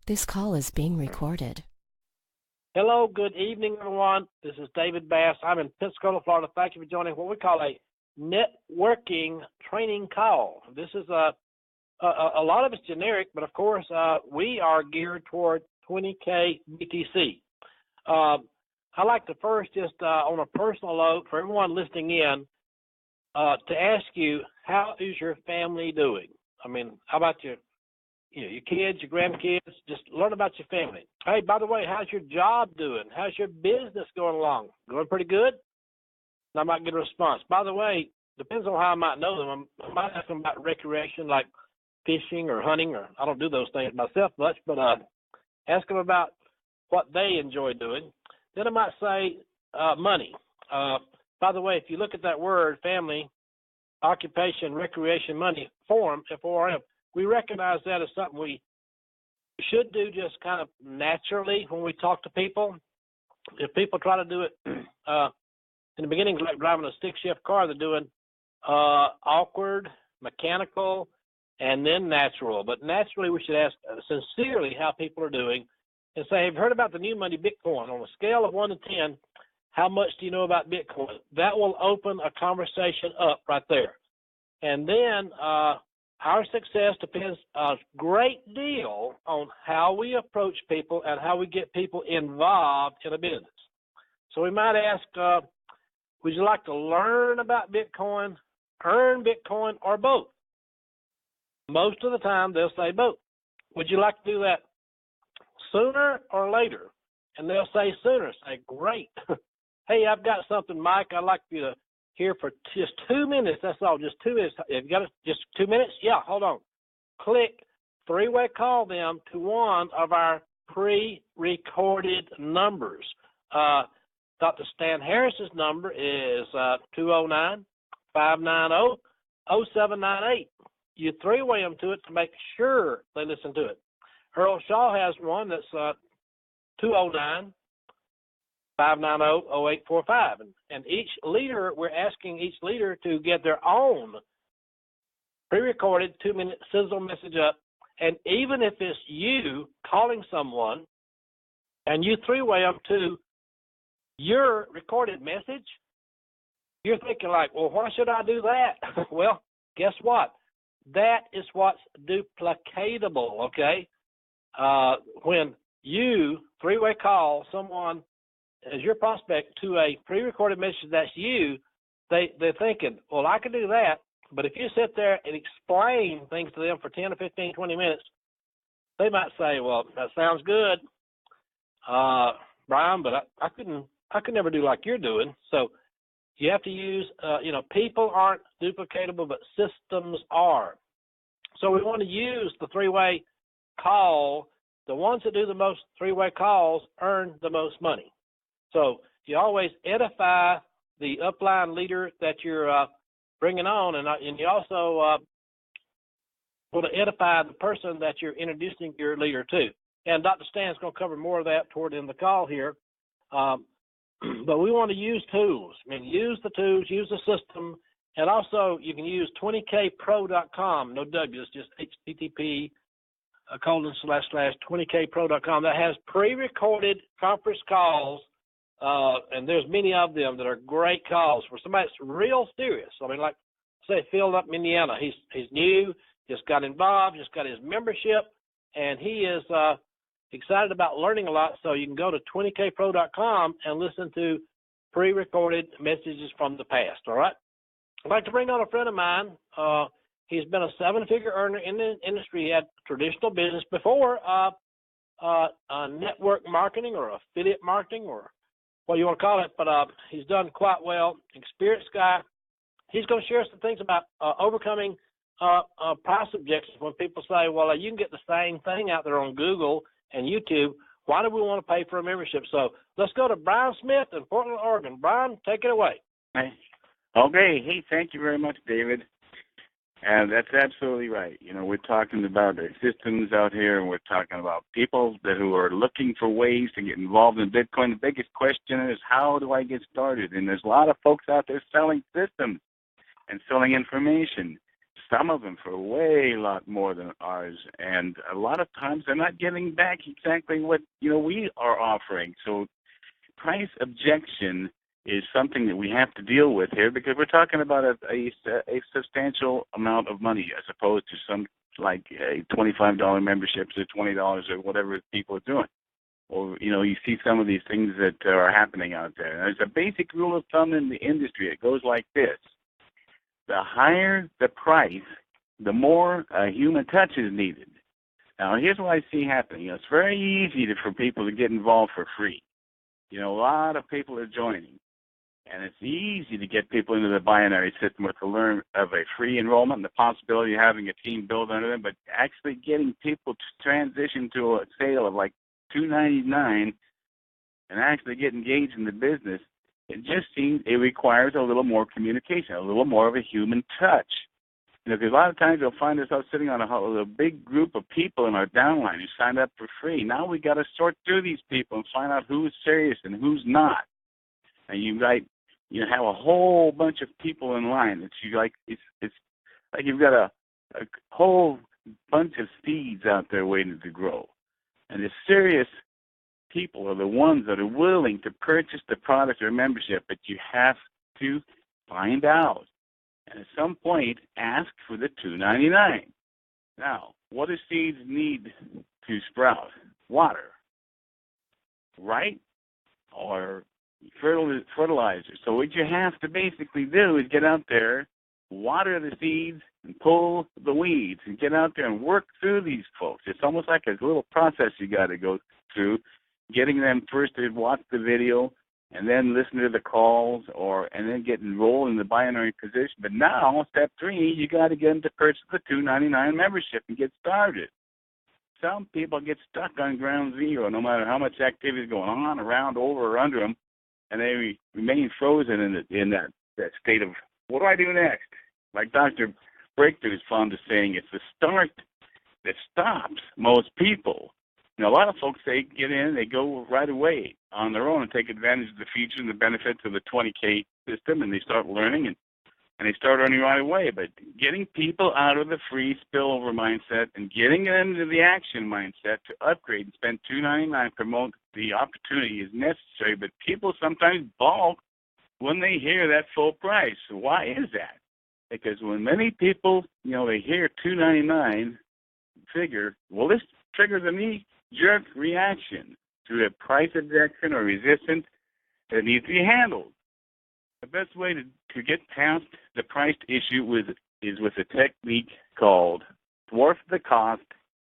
This call is being recorded. Hello, good evening, everyone. This is David Bass. I'm in Pensacola, Florida. Thank you for joining what we call a networking training call. This is a lot of it's generic, but of course, we are geared toward 20K BTC. I'd like to first just on a personal note for everyone listening in to ask you, how is your family doing? I mean, how about your kids, your grandkids? Just learn about your family. Hey, by the way, how's your job doing? How's your business going along? Going pretty good? And I might get a response. By the way, depends on how I might know them. I might ask them about recreation like fishing or hunting, or I don't do those things myself much, but ask them about what they enjoy doing. Then I might say money. By the way, if you look at that word, family, occupation, recreation, money, form, F-O-R-M, we recognize that as something we should do just kind of naturally when we talk to people. If people try to do it in the beginning, like driving a stick-shift car, they're doing awkward, mechanical, and then natural. But naturally, we should ask sincerely how people are doing and say, have you heard about the new money, Bitcoin? On a scale of 1 to 10, how much do you know about Bitcoin? That will open a conversation up right there. And then our success depends a great deal on how we approach people and how we get people involved in a business. So we might ask, would you like to learn about Bitcoin, earn Bitcoin, or both? Most of the time, they'll say both. Would you like to do that sooner or later? And they'll say sooner. Say, great. Hey, I've got something, Mike, I'd like you to hear for just 2 minutes. That's all, just 2 minutes. Have you got it? Just 2 minutes? Yeah, hold on. Click, three-way call them to one of our pre-recorded numbers. Dr. Stan Harris's number is 209-590-0798. You three-way them to it to make sure they listen to it. Earl Shaw has one that's 209-590-0845. And each leader, we're asking each leader to get their own pre-recorded 2-minute sizzle message up. And even if it's you calling someone and you three-way them to your recorded message, you're thinking like, well, why should I do that? Well, guess what? That is what's duplicatable, okay? When you three-way call someone as your prospect to a pre-recorded message that's you, they're thinking, well, I can do that. But if you sit there and explain things to them for 10 or 15, 20 minutes, they might say, well, that sounds good, Brian, but I could never do like you're doing. So you have to use, people aren't duplicatable, but systems are. So we want to use the three-way call. The ones that do the most three-way calls earn the most money. So you always edify the upline leader that you're bringing on, and you also want to edify the person that you're introducing your leader to. And Dr. Stan's going to cover more of that toward the end of the call here. But we want to use tools. I mean, use the tools, use the system, and also you can use 20kpro.com. No W, it's just HTTP ://20kpro.com. That has pre-recorded conference calls, and there's many of them that are great calls for somebody that's real serious. I mean, like, say, Phil up in Indiana. He's new, just got involved, just got his membership, and he is excited about learning a lot. So you can go to 20kpro.com and listen to pre-recorded messages from the past, all right? I'd like to bring on a friend of mine. He's been a seven-figure earner in the industry. He had traditional business before network marketing or affiliate marketing or what you want to call it, but he's done quite well. Experienced guy. He's going to share some things about overcoming price objections when people say, well, you can get the same thing out there on Google and YouTube. Why do we want to pay for a membership? So let's go to Brian Smith in Portland, Oregon. Brian, take it away. Okay. Hey, thank you very much, David. And that's absolutely right. You know, we're talking about the systems out here, and we're talking about people who are looking for ways to get involved in Bitcoin. The biggest question is, how do I get started? And there's a lot of folks out there selling systems and selling information, some of them for way a lot more than ours, and a lot of times they're not getting back exactly what we are offering. So price objection is something that we have to deal with here, because we're talking about a substantial amount of money as opposed to some like a $25 memberships or $20 or whatever people are doing. Or you see some of these things that are happening out there. And there's a basic rule of thumb in the industry. It goes like this: the higher the price, the more human touch is needed. Now, here's what I see happening. It's very easy for people to get involved for free. A lot of people are joining, and it's easy to get people into the binary system with the learn of a free enrollment and the possibility of having a team built under them. But actually getting people to transition to a sale of like $2.99 and actually get engaged in the business, it just seems it requires a little more communication, a little more of a human touch. Because a lot of times you'll find ourselves sitting on a big group of people in our downline who signed up for free. Now we got to sort through these people and find out who's serious and who's not. And you have a whole bunch of people in line. It's like you've got a whole bunch of seeds out there waiting to grow. And the serious people are the ones that are willing to purchase the product or membership, but you have to find out. And at some point, ask for the $2.99. Now, what do seeds need to sprout? Water, right? Or fertilizer. So what you have to basically do is get out there, water the seeds, and pull the weeds, and get out there and work through these folks. It's almost like a little process you got to go through, getting them first to watch the video and then listen to the calls, and then get enrolled in the binary position. But now, step 3, you got to get them to purchase the $2.99 membership and get started. Some people get stuck on ground zero, no matter how much activity is going on, around, over, or under them, and they remain frozen in that state of, what do I do next? Like Dr. Breakthrough is fond of saying, it's the start that stops most people. A lot of folks, they get in, they go right away on their own and take advantage of the features and the benefits of the 20K system, and they start learning and they start earning right away. But getting people out of the free spillover mindset and getting them into the action mindset to upgrade and spend $2.99 per month, the opportunity is necessary. But people sometimes balk when they hear that full price. So why is that? Because when many people, they hear $2.99 figure, well, this triggers a knee-jerk reaction to a price objection or resistance that needs to be handled. The best way to get past the price issue is with a technique called dwarf the cost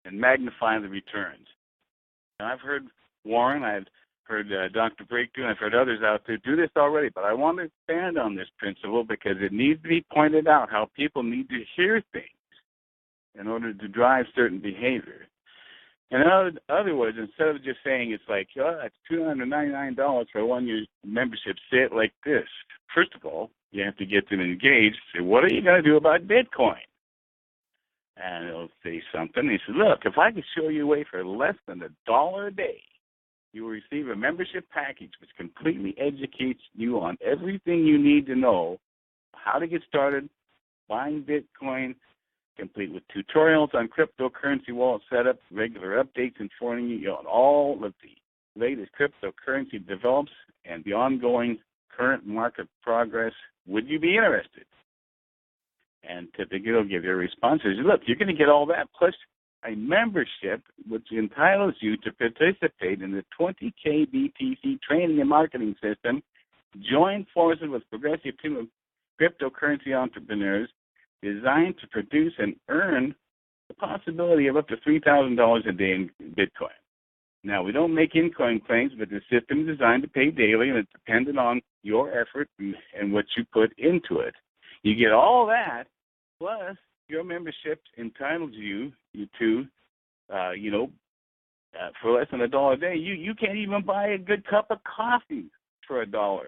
and magnify the returns. Now, I've heard Warren, I've heard Dr. Breakthrough, and I've heard others out there do this already, but I want to expand on this principle because it needs to be pointed out how people need to hear things in order to drive certain behavior. In other words, instead of just saying it's like, it's $299 for a one-year membership, say it like this. First of all, you have to get them engaged. Say, what are you going to do about Bitcoin? And they'll say something. He says, look, if I could show you a way for less than $1 a day, you will receive a membership package which completely educates you on everything you need to know, how to get started buying Bitcoin, complete with tutorials on cryptocurrency wallet setup, regular updates informing you on all of the latest cryptocurrency develops and the ongoing current market progress. Would you be interested? And typically they'll give you a response. Says, look, you're going to get all that plus a membership which entitles you to participate in the 20K BTC training and marketing system. Join forces with progressive team of cryptocurrency entrepreneurs designed to produce and earn the possibility of up to $3,000 a day in Bitcoin. Now, we don't make in-coin claims, but the system is designed to pay daily, and it's dependent on your effort and what you put into it. You get all that, plus your membership entitles you to, for less than $1 a day. You can't even buy a good cup of coffee for $1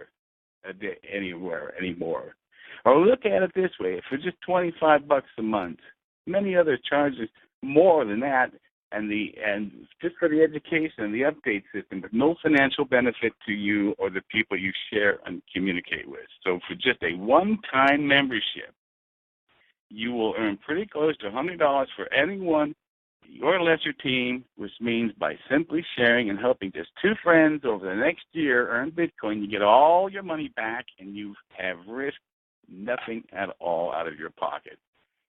a day anywhere anymore. Or look at it this way: for just $25 a month, many others charge more than that, and just for the education and the update system, but no financial benefit to you or the people you share and communicate with. So for just a one-time membership, you will earn pretty close to $100 for anyone, your lesser team, which means by simply sharing and helping just 2 friends over the next year earn Bitcoin, you get all your money back and you have risked nothing at all out of your pocket.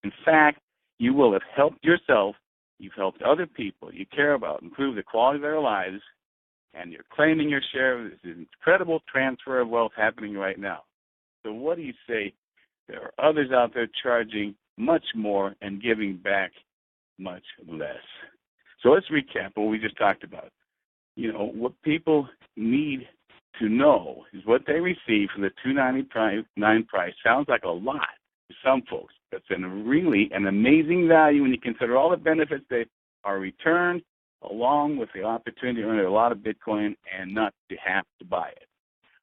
In fact, you will have helped yourself, you've helped other people you care about improve the quality of their lives, and you're claiming your share of this incredible transfer of wealth happening right now. So what do you say? There are others out there charging much more and giving back much less. So let's recap what we just talked about. You know, what people need to know is what they receive for the $2.99 price. Sounds like a lot to some folks. That's really an amazing value when you consider all the benefits that are returned, along with the opportunity to earn a lot of Bitcoin and not to have to buy it.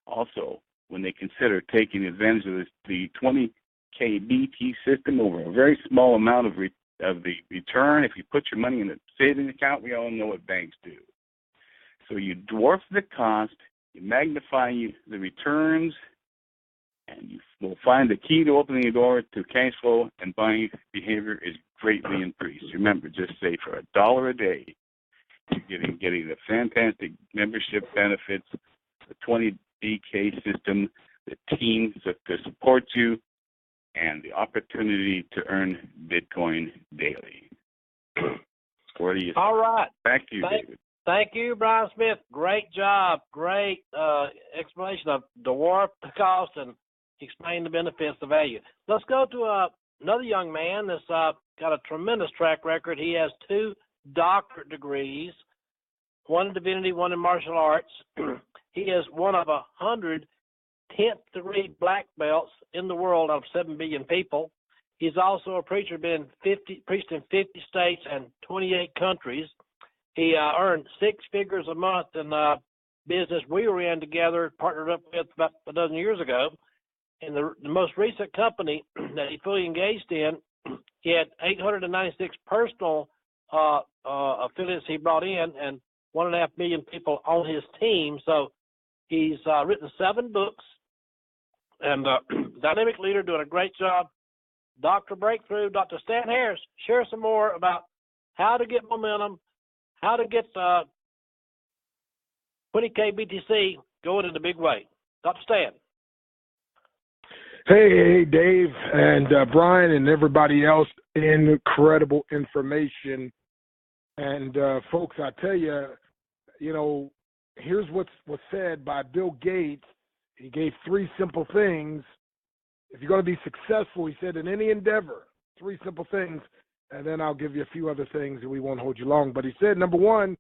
Also, when they consider taking advantage of the 20K BT system over a very small amount of the return, if you put your money in a savings account, we all know what banks do. So you dwarf the cost, you magnify the returns, and you will find the key to opening the door to cash flow and buying behavior is greatly increased. Remember, just say for $1 a day, you're getting the fantastic membership benefits, the 20 DK system, the team to support you, and the opportunity to earn Bitcoin daily. What do you think? All right. Back to you, David. Thank you, Brian Smith. Great job. Great explanation of dwarf the cost and explain the benefits, the value. Let's go to another young man that's got a tremendous track record. He has 2 doctorate degrees, one in divinity, one in martial arts. He is one of 100 10th degree black belts in the world out of 7 billion people. He's also a preacher, preached in 50 states and 28 countries. He earned 6 figures a month in business we were in together, partnered up with about a dozen years ago. And the most recent company that he fully engaged in, he had 896 personal affiliates he brought in and 1.5 million people on his team. So he's written 7 books and dynamic leader, doing a great job. Dr. Breakthrough, Dr. Stan Harris, share some more about how to get momentum, how to get 20K BTC going in a big way. Dr. Stan. Hey, Dave and Brian and everybody else. Incredible information. And folks, I tell you, here's what's said by Bill Gates. He gave 3 simple things. If you're going to be successful, he said, in any endeavor, 3 simple things. And then I'll give you a few other things and we won't hold you long. But he said, number 1,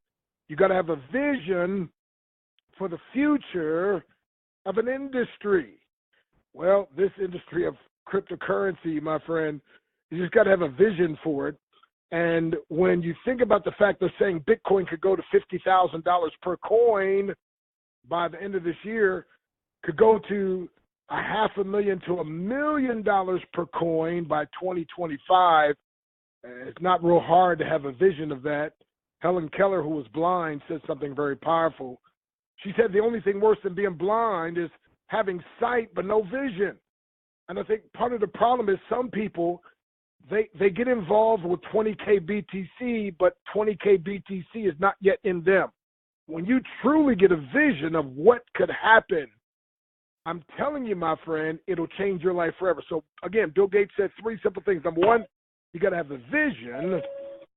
you got to have a vision for the future of an industry. Well, this industry of cryptocurrency, my friend, you just got to have a vision for it. And when you think about the fact they're saying Bitcoin could go to $50,000 per coin by the end of this year, could go to $500,000 to $1 million per coin by 2025. It's not real hard to have a vision of that. Helen Keller, who was blind, said something very powerful. She said the only thing worse than being blind is having sight but no vision. And I think part of the problem is some people, they get involved with 20K BTC, but 20K BTC is not yet in them. When you truly get a vision of what could happen, I'm telling you, my friend, it'll change your life forever. So, again, Bill Gates said 3 simple things. Number 1, you got to have a vision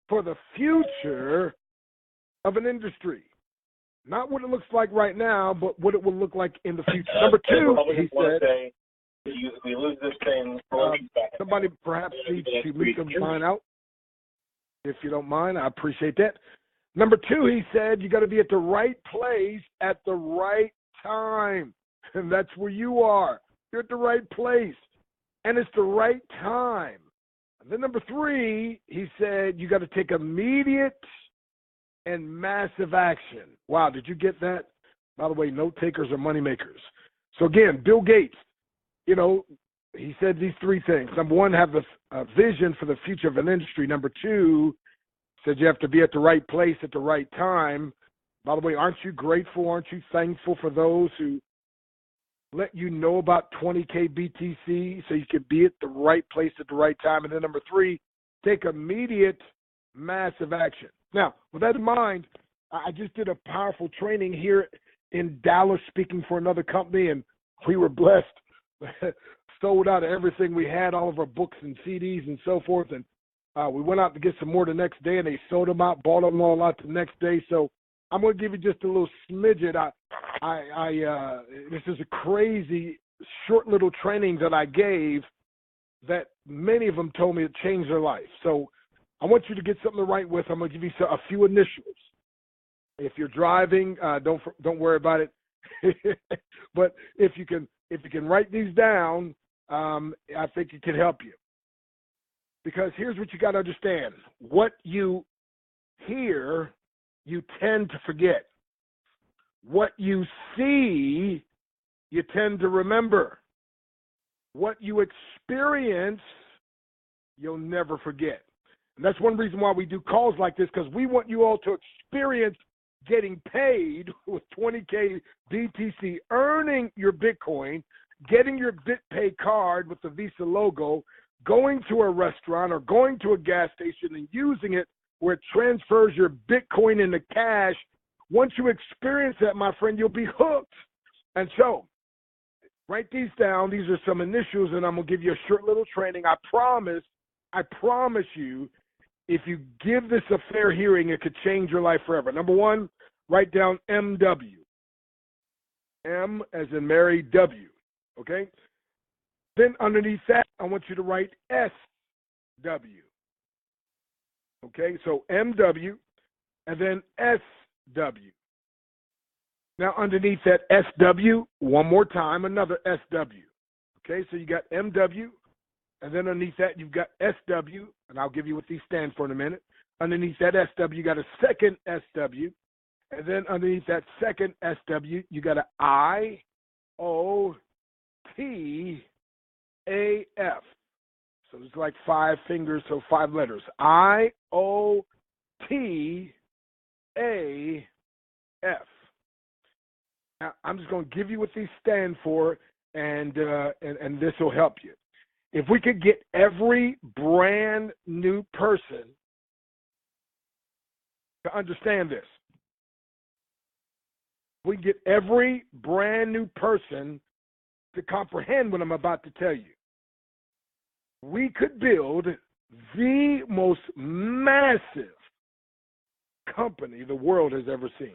for the future of an industry. Not what it looks like right now, but what it will look like in the future. Number 2, he said, we lose this thing. Somebody perhaps needs to mute the line out. If you don't mind, I appreciate that. Number 2, he said, you got to be at the right place at the right time. And that's where you are. You're at the right place. And it's the right time. And then number 3, he said, you got to take immediate and massive action. Wow, did you get that? By the way, note takers are money makers. So again, Bill Gates, he said these 3 things. Number 1, have a vision for the future of an industry. Number 2, said you have to be at the right place at the right time. By the way, aren't you grateful? Aren't you thankful for those who let you know about 20K BTC so you can be at the right place at the right time. And then number 3, take immediate massive action. Now, with that in mind, I just did a powerful training here in Dallas speaking for another company, and we were blessed. Sold out of everything we had, all of our books and CDs and so forth. And we went out to get some more the next day, and they sold them out, bought them all out the next day. So I'm going to give you just a little smidget. This is a crazy short little training that I gave that many of them told me it changed their life. So I want you to get something to write with. I'm going to give you a few initials. If you're driving, don't worry about it. But if you can write these down, I think it can help you. Because here's what you got to understand: what you hear, you tend to forget. What you see, you tend to remember. What you experience, you'll never forget. And that's one reason why we do calls like this, because we want you all to experience getting paid with 20K BTC, earning your Bitcoin, getting your BitPay card with the Visa logo, going to a restaurant or going to a gas station and using it where it transfers your Bitcoin into cash. Once you experience that, my friend, you'll be hooked. And so, write these down. These are some initials, and I'm going to give you a short little training. I promise you, if you give this a fair hearing, it could change your life forever. Number 1, write down MW. M as in Mary, W. Okay? Then underneath that, I want you to write SW. Okay? So MW and then SW. Now underneath that SW, one more time, another SW. Okay? So you got MW, and then underneath that, you've got SW, and I'll give you what these stand for in a minute. Underneath that SW, you got a second SW. And then underneath that second SW, you got a IOTAF. So it's like 5 fingers, so 5 letters. IOTAF. Now, I'm just going to give you what these stand for, and this will help you. If we could get every brand new person to understand this, we get every brand new person to comprehend what I'm about to tell you, we could build the most massive company the world has ever seen.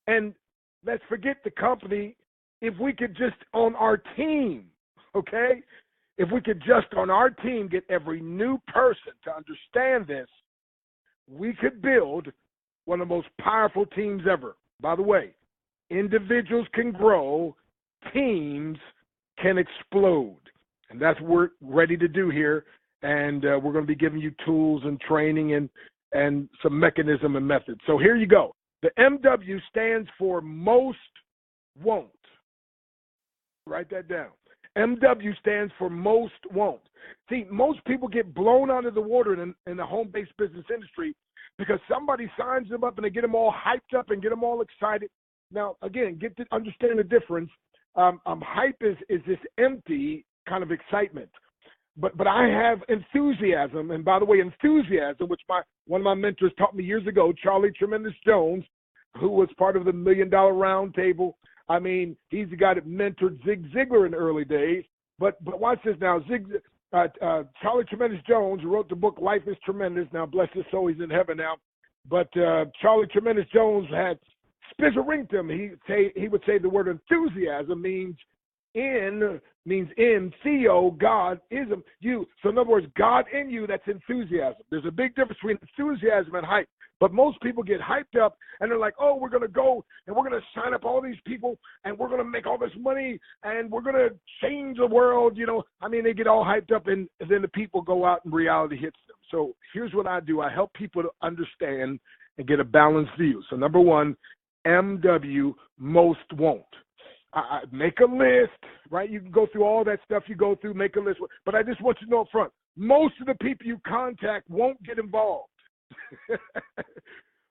And let's forget the company. If we could just on our team, okay? If we could just on our team get every new person to understand this, we could build one of the most powerful teams ever. By the way, individuals can grow, teams can explode. And that's what we're ready to do here. And we're going to be giving you tools and training and some mechanism and methods. So here you go. The MW stands for most won't. Write that down. MW stands for most won't. See, most people get blown out of the water in the home-based business industry because somebody signs them up and they get them all hyped up and get them all excited. Now, again, understand the difference. Hype is this empty kind of excitement. But I have enthusiasm. And by the way, enthusiasm, which one of my mentors taught me years ago, Charlie Tremendous Jones, who was part of the $1 Million Round Table. I mean, he's the guy that mentored Zig Ziglar in the early days. But watch this now. Charlie Tremendous Jones, who wrote the book Life is Tremendous. Now, bless his soul, he's in heaven now. But Charlie Tremendous Jones had spizzaringtum. He would say the word enthusiasm means in, theo, God, ism, you. So in other words, God in you, that's enthusiasm. There's a big difference between enthusiasm and hype. But most people get hyped up and they're like, oh, we're going to go and we're going to sign up all these people and we're going to make all this money and we're going to change the world. You know, I mean, they get all hyped up and then the people go out and reality hits them. So here's what I do. I help people to understand and get a balanced view. So number 1, MW, most won't. I make a list, right? You can go through all that stuff you go through, make a list. But I just want you to know up front, most of the people you contact won't get involved.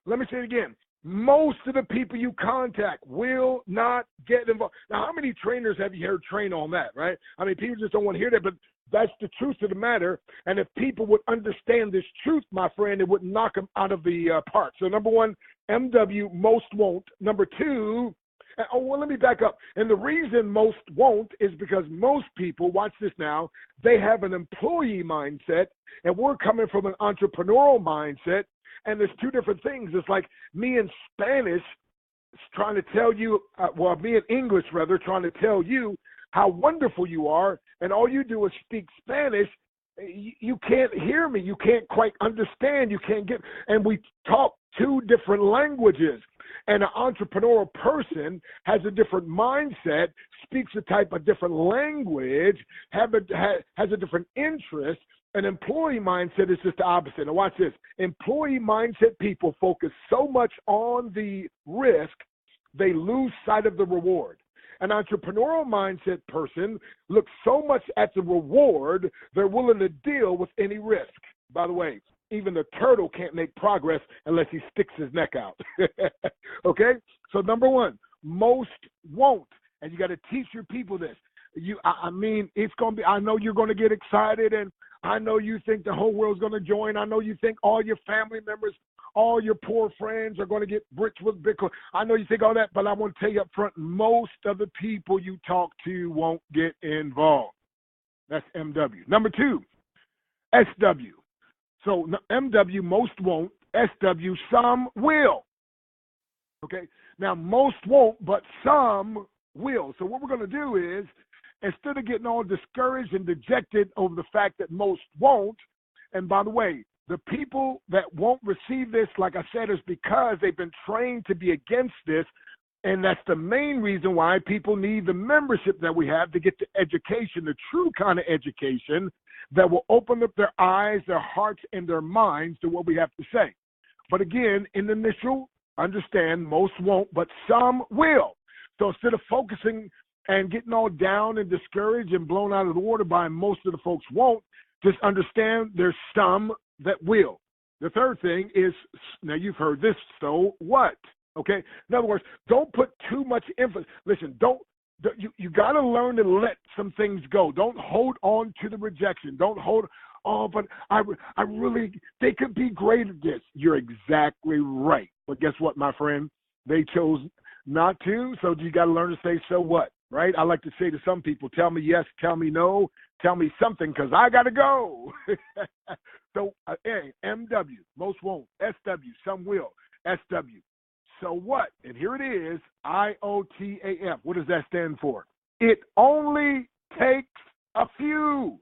Let me say it again. Most of the people you contact will not get involved. Now, how many trainers have you heard train on that, right? I mean, people just don't want to hear that, but that's the truth of the matter. And if people would understand this truth, my friend, it would knock them out of the park. So, number one, MW, most won't. Number two, let me back up. And the reason most won't is because most people, watch this now, they have an employee mindset, and we're coming from an entrepreneurial mindset. And there's two different things. It's like me in Spanish trying to tell you, me in English, rather, trying to tell you how wonderful you are, and all you do is speak Spanish. You can't hear me. You can't quite understand. You can't get, and we talk two different languages. And an entrepreneurial person has a different mindset, speaks a type of different language, has a different interest. An employee mindset is just the opposite. Now watch this. Employee mindset people focus so much on the risk, they lose sight of the reward. An entrepreneurial mindset person looks so much at the reward, they're willing to deal with any risk. By the way, even the turtle can't make progress unless he sticks his neck out. Okay? So number one, most won't. And you got to teach your people this. I mean, it's going to be, I know you're going to get excited, and I know you think the whole world's going to join. I know you think all your family members, all your poor friends are going to get rich with Bitcoin. I know you think all that, but I want to tell you up front, most of the people you talk to won't get involved. That's MW. Number two, SW. So MW, most won't. SW, some will. Okay? Now, most won't, but some will. So what we're going to do is, instead of getting all discouraged and dejected over the fact that most won't, and by the way, the people that won't receive this, like I said, is because they've been trained to be against this, and that's the main reason why people need the membership that we have to get the education, the true kind of education that will open up their eyes, their hearts, and their minds to what we have to say. But again, in the initial, understand, most won't, but some will. So instead of focusing and getting all down and discouraged and blown out of the water by most of the folks won't, just understand there's some that will. The third thing is, now you've heard this, so what? Okay? In other words, don't put too much emphasis. Listen, you got to learn to let some things go. Don't hold on to the rejection. Don't hold, but I really, they could be great at this. You're exactly right. But guess what, my friend? They chose not to, so you got to learn to say, so what? Right? I like to say to some people, tell me yes, tell me no, tell me something, because I got to go. So, MW, most won't. SW, some will. SW, so what? And here it is, IOTAF. What does that stand for? It only takes a few.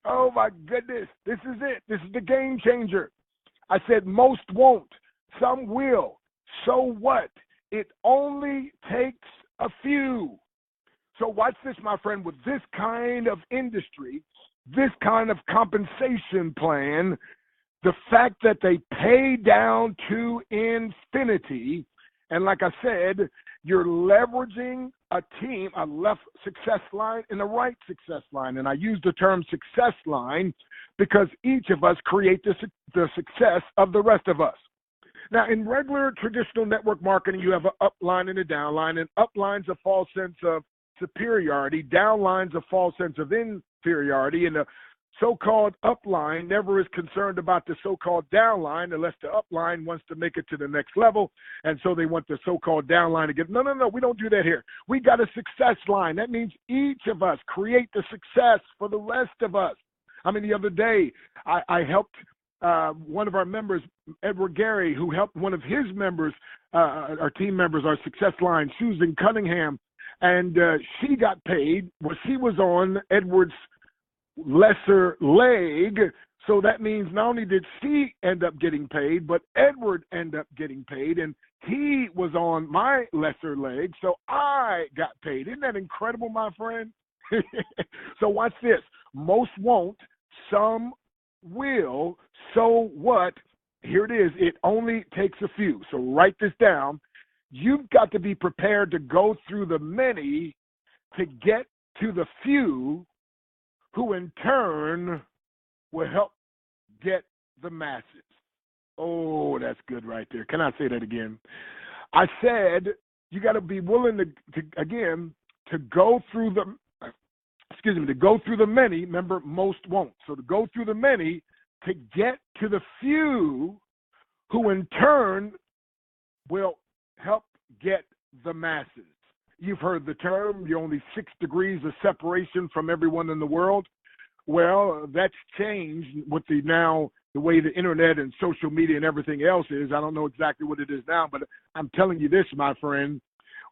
Oh, my goodness. This is it. This is the game changer. I said most won't. Some will. So what? It only takes a few. So watch this, my friend. With this kind of industry, this kind of compensation plan, the fact that they pay down to infinity, and like I said, you're leveraging a team, a left success line and a right success line. And I use the term success line because each of us create the success of the rest of us. Now, in regular traditional network marketing, you have an upline and a downline, and upline's a false sense of superiority, downline's a false sense of inferiority, and the so-called upline never is concerned about the so-called downline unless the upline wants to make it to the next level, and so they want the so-called downline to get, no, we don't do that here. We got a success line. That means each of us create the success for the rest of us. I mean, the other day, I helped one of our members, Edward Gary, who helped one of his members, our team members, our success line, Susan Cunningham, and she got paid. Well, she was on Edward's lesser leg, so that means not only did she end up getting paid, but Edward ended up getting paid, and he was on my lesser leg, so I got paid. Isn't that incredible, my friend? So watch this. Most won't, some will. So what? Here it is. It only takes a few. So write this down. You've got to be prepared to go through the many to get to the few, who in turn will help get the masses. Oh, that's good right there. Can I say that again? I said you got to be willing to go through the many. Remember, most won't. So to go through the many to get to the few who in turn will help get the masses. You've heard the term, you're only 6 degrees of separation from everyone in the world. Well, that's changed with the way the internet and social media and everything else is. I don't know exactly what it is now, but I'm telling you this, my friend,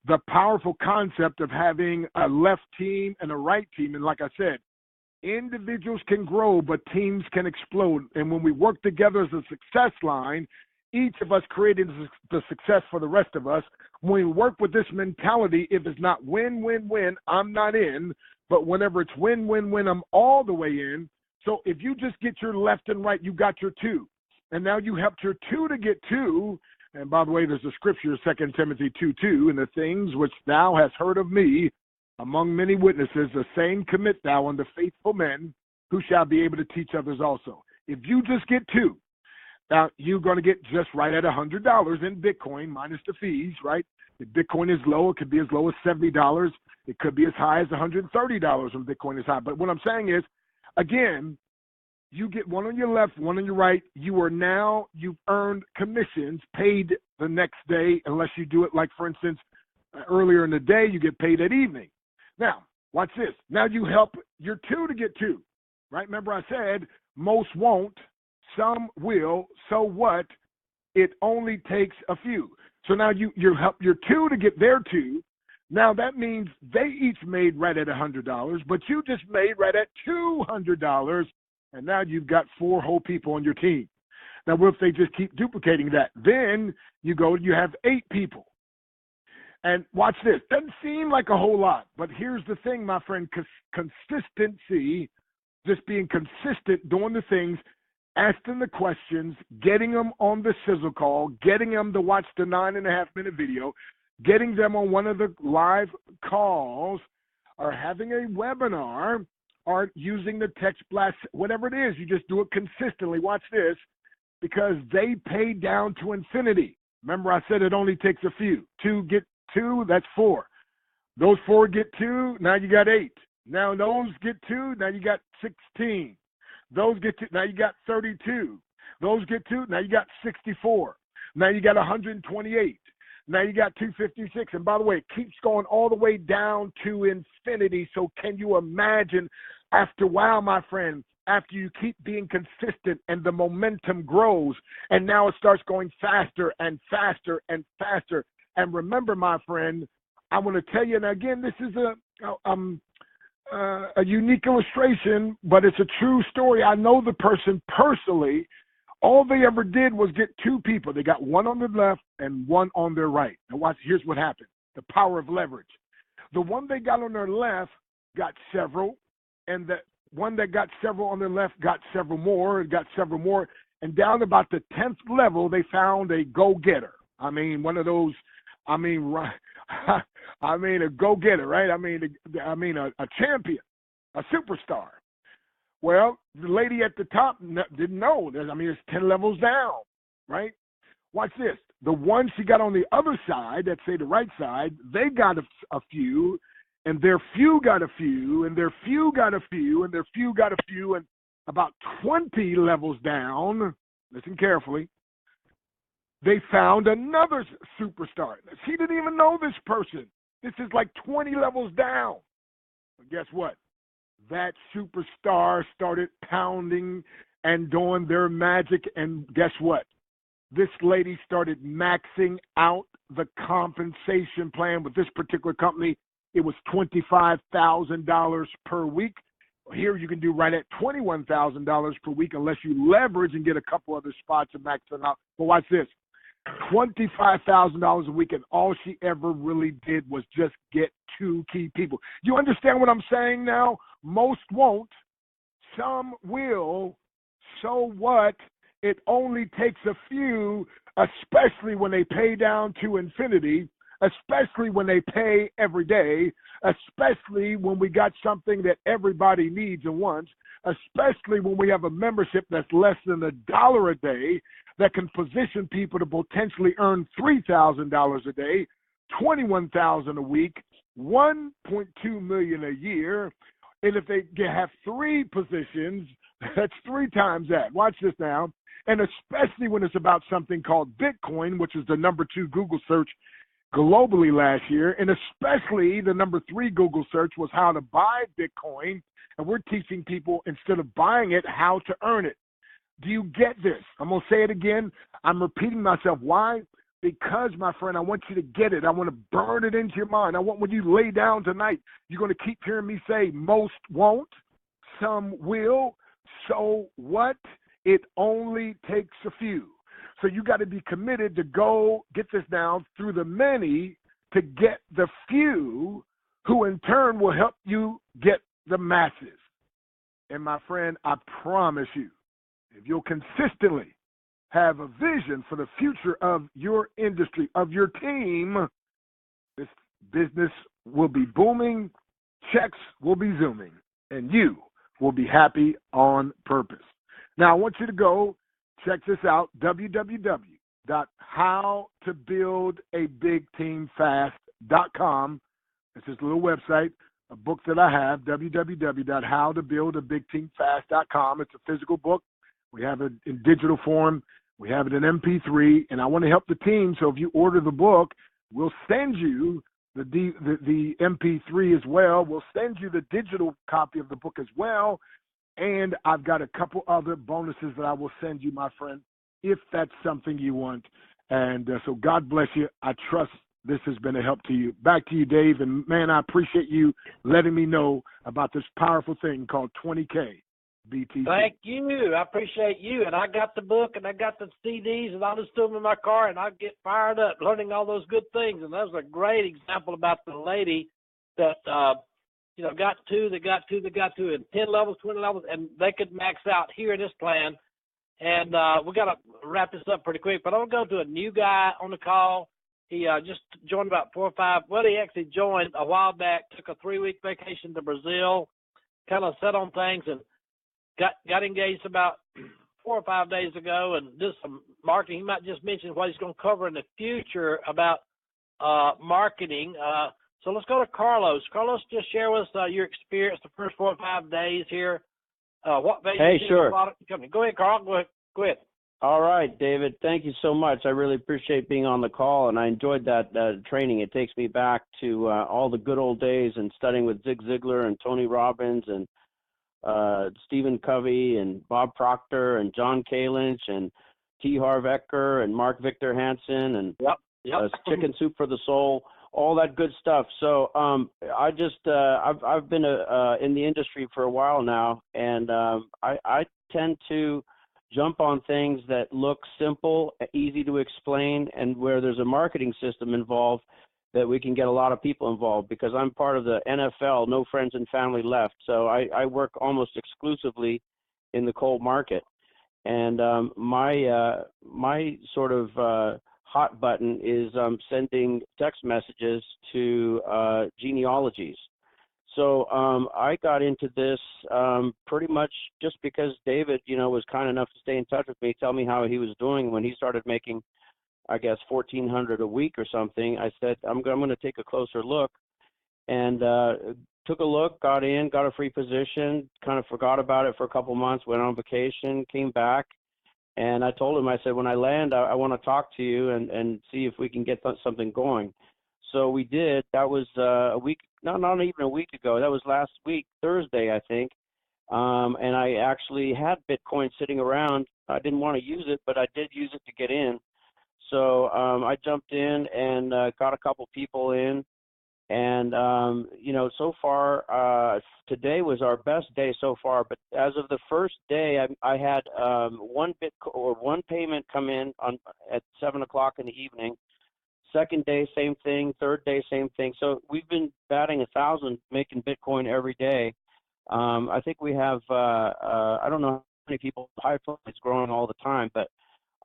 the powerful concept of having a left team and a right team. And like I said, individuals can grow, but teams can explode. And when we work together as a success line, each of us creating the success for the rest of us. When we work with this mentality, if it's not win, win, win, I'm not in. But whenever it's win, win, win, I'm all the way in. So if you just get your left and right, you got your 2. And now you helped your 2 to get 2. And by the way, there's a scripture, 2 Timothy 2:2, and the things which thou hast heard of me among many witnesses, the same commit thou unto faithful men who shall be able to teach others also. If you just get 2, now, you're going to get just right at $100 in Bitcoin minus the fees, right? If Bitcoin is low, it could be as low as $70. It could be as high as $130 when Bitcoin is high. But what I'm saying is, again, you get one on your left, one on your right. You've earned commissions paid the next day, unless you do it like, for instance, earlier in the day, you get paid at evening. Now, watch this. Now you help your 2 to get 2, right? Remember I said most won't. Some will, so what? It only takes a few. So now you help your 2 to get their 2. Now that means they each made right at $100, but you just made right at $200, and now you've got 4 whole people on your team. Now what if they just keep duplicating that? Then you have 8 people. And watch this. Doesn't seem like a whole lot, but here's the thing, my friend. Consistency, just being consistent, doing the things, asking the questions, getting them on the sizzle call, getting them to watch the 9.5-minute video, getting them on one of the live calls, or having a webinar, or using the text blast, whatever it is. You just do it consistently. Watch this, because they pay down to infinity. Remember I said it only takes a few. 2 get 2, that's 4. Those 4 get 2, now you got 8. Now those get 2, now you got 16. Those get 2, now you got 32. Those get 2, now you got 64. Now you got 128. Now you got 256. And by the way, it keeps going all the way down to infinity. So can you imagine after a while, my friend, after you keep being consistent and the momentum grows, and now it starts going faster and faster and faster. And remember, my friend, I want to tell you, and again, this is a unique illustration, but it's a true story. I know the person personally. All they ever did was get 2 people. They got one on their left and one on their right. Now watch, here's what happened. The power of leverage. The one they got on their left got several, and the one that got several on their left got several more, and got several more. And down about the 10th level, they found a go-getter. I mean, one of those, a go-getter, right? A champion, a superstar. Well, the lady at the top didn't know. It's 10 levels down, right? Watch this. The one she got on the other side, let's say the right side, they got a few, and their few got a few, and their few got a few, and their few got a few, and about 20 levels down, listen carefully, they found another superstar. She didn't even know this person. This is like 20 levels down. But guess what? That superstar started pounding and doing their magic, and guess what? This lady started maxing out the compensation plan with this particular company. It was $25,000 per week. Here you can do right at $21,000 per week unless you leverage and get a couple other spots and max it out. But watch this. $25,000 a week, and all she ever really did was just get 2 key people. You understand what I'm saying now? Most won't, some will. So what? It only takes a few, especially when they pay down to infinity. especially when they pay every day, especially when we got something that everybody needs and wants, especially when we have a membership that's less than $1 a day that can position people to potentially earn $3,000 a day, $21,000 a week, $1.2 million a year. And if they have 3 positions, that's 3 times that. Watch this now. And especially when it's about something called Bitcoin, which is the number 2 Google search globally last year, and especially the number 3 Google search was how to buy Bitcoin, and we're teaching people, instead of buying it, how to earn it. Do you get this? I'm going to say it again. I'm repeating myself. Why? Because, my friend, I want you to get it. I want to burn it into your mind. I want when you lay down tonight, you're going to keep hearing me say, most won't, some will, so what? It only takes a few. So you got to be committed to go, get this down, through the many to get the few, who in turn will help you get the masses. And my friend, I promise you, if you'll consistently have a vision for the future of your industry, of your team, this business will be booming, checks will be zooming, and you will be happy on purpose. Now, I want you to go check this out, www.howtobuildabigteamfast.com. It's this little website, a book that I have, www.howtobuildabigteamfast.com. It's a physical book. We have it in digital form. We have it in MP3, and I want to help the team. So if you order the book, we'll send you the MP3 as well. We'll send you the digital copy of the book as well. And I've got a couple other bonuses that I will send you, my friend, if that's something you want. And so God bless you. I trust this has been a help to you. Back to you, Dave. And, man, I appreciate you letting me know about this powerful thing called 20K BTC. Thank you. I appreciate you. And I got the book and I got the CDs and I listen to them in my car and I get fired up learning all those good things. And that was a great example about the lady that, got to in 10 levels, 20 levels, and they could max out here in this plan. And we got to wrap this up pretty quick. But I'm going to go to a new guy on the call. He just joined about 4 or 5. Well, he actually joined a while back, took a 3-week vacation to Brazil, kind of set on things, and got engaged about 4 or 5 days ago and did some marketing. He might just mention what he's going to cover in the future about marketing. So let's go to Carlos. Carlos, just share with us your experience the first 4 or 5 days here. What Hey, sure. Product company. Go ahead, Carl. Go ahead. All right, David. Thank you so much. I really appreciate being on the call, and I enjoyed that training. It takes me back to all the good old days and studying with Zig Ziglar and Tony Robbins and Stephen Covey and Bob Proctor and John K. Lynch and T. Harv Eker and Mark Victor Hansen and Chicken Soup for the Soul, all that good stuff. So I've been in the industry for a while now, and I tend to jump on things that look simple, easy to explain, and where there's a marketing system involved that we can get a lot of people involved, because I'm part of the NFL, No Friends and Family Left. So I work almost exclusively in the cold market. And my sort of hot button is sending text messages to genealogies. So I got into this pretty much just because David, was kind enough to stay in touch with me, tell me how he was doing when he started making, I guess, $1,400 a week or something. I said, I'm going to take a closer look, and took a look, got in, got a free position, kind of forgot about it for a couple months, went on vacation, came back, and I told him, I said, when I land, I want to talk to you and see if we can get something going. So we did. That was a week, not even a week ago. That was last week, Thursday, I think. And I actually had Bitcoin sitting around. I didn't want to use it, but I did use it to get in. So I jumped in and got a couple people in. And, so far, today was our best day so far. But as of the first day, I had one payment come in at 7 o'clock in the evening. Second day, same thing. Third day, same thing. So we've been batting 1,000, making Bitcoin every day. I think we have, I don't know how many people, pipeline is growing all the time, but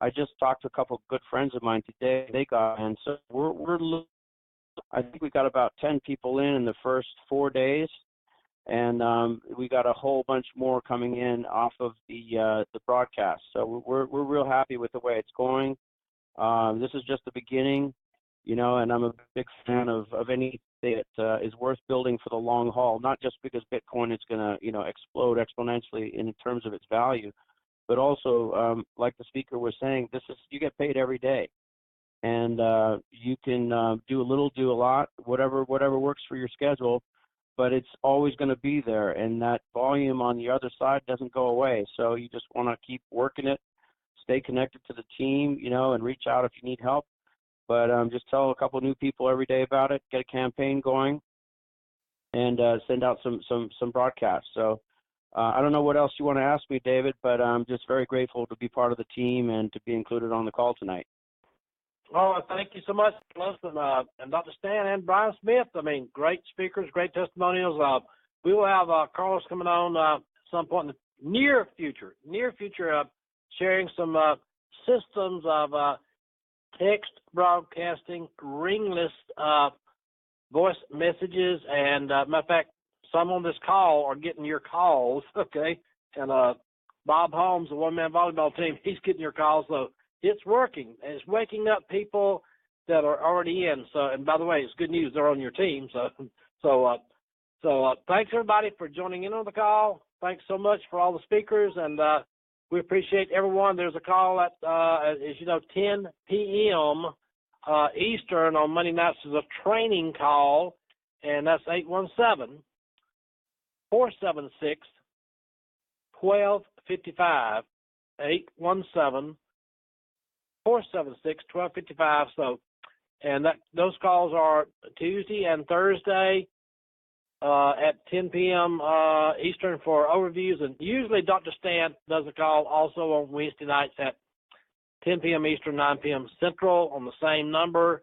I just talked to a couple of good friends of mine today. They got in. So we're looking I think we got about 10 people in the first 4 days, and we got a whole bunch more coming in off of the broadcast. So we're real happy with the way it's going. This is just the beginning, you know, and I'm a big fan of anything that is worth building for the long haul, not just because Bitcoin is going to, you know, explode exponentially in terms of its value, but also, like the speaker was saying, you get paid every day. And you can do a little, do a lot, whatever works for your schedule, but it's always going to be there. And that volume on the other side doesn't go away. So you just want to keep working it, stay connected to the team, you know, and reach out if you need help. But just tell a couple new people every day about it, get a campaign going, and send out some broadcasts. So I don't know what else you want to ask me, David, but I'm just very grateful to be part of the team and to be included on the call tonight. Oh, thank you so much, Listen, and Dr. Stan and Brian Smith. I mean, great speakers, great testimonials. We will have Carlos coming on at some point in the near future, sharing some systems of text broadcasting, ringless voice messages, and matter of fact, some on this call are getting your calls, okay? And Bob Holmes, the one-man volleyball team, he's getting your calls, so it's working. And it's waking up people that are already in. So, and by the way, it's good news they're on your team. So thanks everybody for joining in on the call. Thanks so much for all the speakers, and we appreciate everyone. There's a call at, as you know, 10 p.m. Eastern on Monday nights. Is a training call, and that's 817-476-1255. 817-476-1255. So, and those calls are Tuesday and Thursday at 10 p.m. Eastern for overviews. And usually Dr. Stan does a call also on Wednesday nights at 10 p.m. Eastern, 9 p.m. Central on the same number,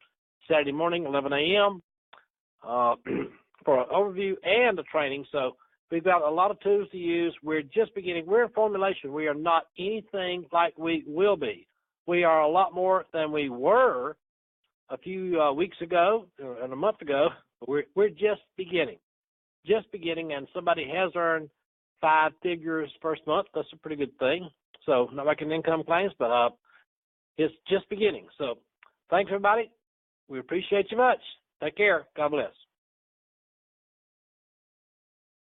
Saturday morning, 11 a.m. For an overview and a training. So we've got a lot of tools to use. We're just beginning. We're in formulation. We are not anything like we will be. We are a lot more than we were a few weeks ago and a month ago. We're just beginning, and somebody has earned 5 figures first month. That's a pretty good thing. So not making income claims, but it's just beginning. So thanks, everybody. We appreciate you much. Take care. God bless.